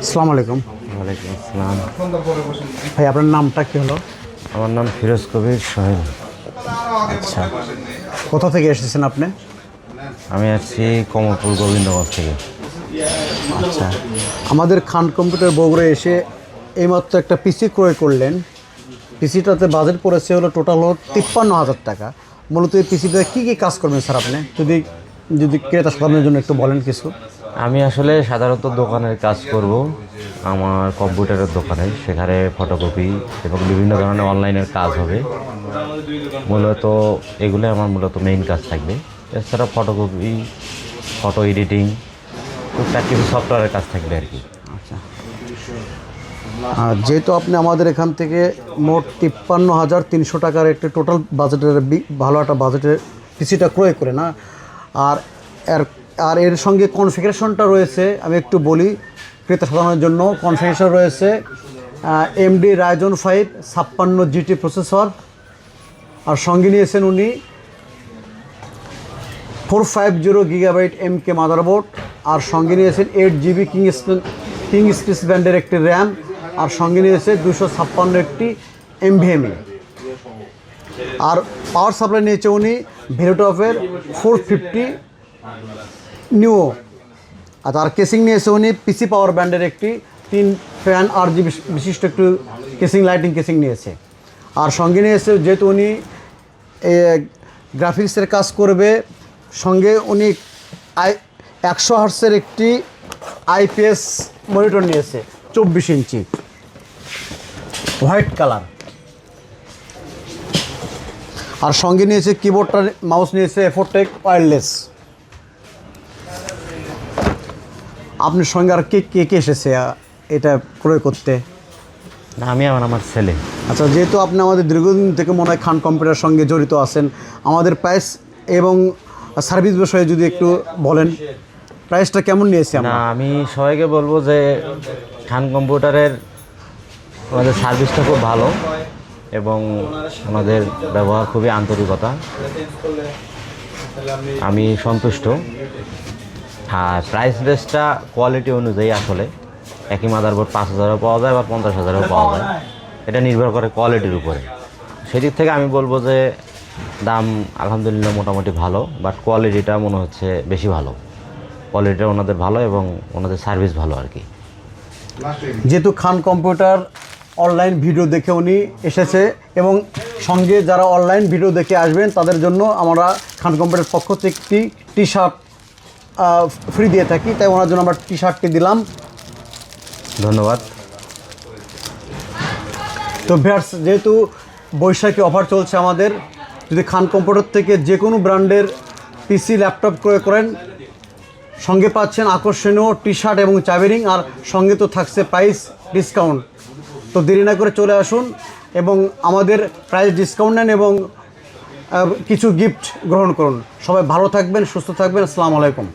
আসসালামু আলাইকুম। ওয়ালাইকুম আসসালাম। ভাই আপনার নামটা কি হলো? আমার নাম ফিরোজ কবির সোহেল। আচ্ছা, কোথা থেকে এসেছেন আপনি? আমি আসছি কমলপুর গোবিন্দগঞ্জ থেকে। আচ্ছা, আমাদের খান কম্পিউটার বগুড়ায় এসে এইমাত্র একটা পিসি ক্রয় করলেন। পিসিটাতে বাজেট পড়েছে হলো টোটাল হলো 53,000 টাকা। মূলত এই পিসিটা কী কী কাজ করবেন স্যার আপনি? যদি যদি ক্রেতা সাধারণের জন্য একটু বলেন কিছু। আমি আসলে সাধারণত দোকানের কাজ করব, আমার কম্পিউটারের দোকানে। সেখানে ফটোকপি এবং বিভিন্ন ধরনের অনলাইনের কাজ হবে। মূলত এগুলো আমার মূলত মেইন কাজ থাকবে। এছাড়া ফটোকপি, ফটো এডিটিং, টুকটাক কিছু সফটওয়্যারের কাজ থাকবে আর কি। আচ্ছা, আর যেহেতু আপনি আমাদের এখান থেকে মোট 53,300 টাকার একটা টোটাল বাজেটের ভালো একটা বাজেটের পিসিটা ক্রয় করে না, আর এর আর এর সঙ্গে কনফিগারেশনটা রয়েছে, আমি একটু বলি ক্রেতা সাধারণের জন্য। কনফিগারেশন রয়েছে AMD Ryzen 5 56 GT প্রসেসর, আর সঙ্গে নিয়েছেন উনি 450 GB MK মাদারবোর্ড, আর সঙ্গে নিয়েছেন 8 GB কিং স্পেস ব্যান্ডের একটি র্যাম, আর সঙ্গে নিয়েছে 256 একটি NVMe, আর পাওয়ার সাপ্লাই নিয়েছে উনি ভেরিটপের 450 নিও। আর তার কেসিং নিয়েছে উনি পিসি পাওয়ার ব্যান্ডের একটি 3 ফ্যান RGB বিশিষ্ট একটু কেসিং, লাইটিং কেসিং নিয়েছে। আর সঙ্গে নিয়েছে, যেহেতু উনি গ্রাফিক্সের কাজ করবে, সঙ্গে উনি 100 হার্টসের একটি IPS মনিটর নিয়েছে 24 ইঞ্চি হোয়াইট কালার, আর সঙ্গে নিয়েছে কিবোর্ডটা, মাউস নিয়েছে এফোটেক ওয়্যারলেস। আপনার সঙ্গে আর কে এসেছে এটা ক্রয় করতে? আমি আমার ছেলে। আচ্ছা, যেহেতু আপনি আমাদের দীর্ঘদিন থেকে মনে হয় খান কম্পিউটারের সঙ্গে জড়িত আছেন, আমাদের প্রাইস এবং সার্ভিস বিষয়ে যদি একটু বলেন, প্রাইসটা কেমন নিয়েছি আমরা? আমি সবাইকে বলবো যে খান কম্পিউটারের ওনাদের সার্ভিসটা খুব ভালো এবং ওনাদের ব্যবহার খুবই আন্তরিকতা, আমি সন্তুষ্ট। আর প্রাইস রেঞ্জটা কোয়ালিটি অনুযায়ী আসলে একই মাদারবোর্ড 5,000-ও পাওয়া যায় বা 50,000-ও পাওয়া যায়, এটা নির্ভর করে কোয়ালিটির উপরে। সেদিক থেকে আমি বলবো যে দাম আলহামদুলিল্লাহ মোটামুটি ভালো, বাট কোয়ালিটিটা মনে হচ্ছে বেশি ভালো। কোয়ালিটিটা ওনাদের ভালো এবং ওনাদের সার্ভিস ভালো আর কি। যেহেতু খান কম্পিউটার অনলাইন ভিডিও দেখে উনি এসেছে, এবং সঙ্গে যারা অনলাইন ভিডিও দেখে আসবেন তাদের জন্য আমরা খান কম্পিউটার পক্ষ থেকে একটি টি শার্ট ফ্রি দিয়ে থাকি, তাই ওনার জন্য আমরা টি শার্টটি দিলাম। ধন্যবাদ। তো ভিউয়ার্স, যেহেতু বৈশাখী অফার চলছে আমাদের, যদি খান কম্পিউটার থেকে যে কোনো ব্র্যান্ডের পিসি ল্যাপটপ ক্রয় করেন, সঙ্গে পাচ্ছেন আকর্ষণীয় টি শার্ট এবং চাবিরিং, আর সঙ্গে তো থাকছে প্রাইস ডিসকাউন্ট। তো দেরি না করে চলে আসুন এবং আমাদের প্রাইস ডিসকাউন্ট নেন এবং কিছু গিফট গ্রহণ করুন। সবাই ভালো থাকবেন, সুস্থ থাকবেন। আসসালামু আলাইকুম।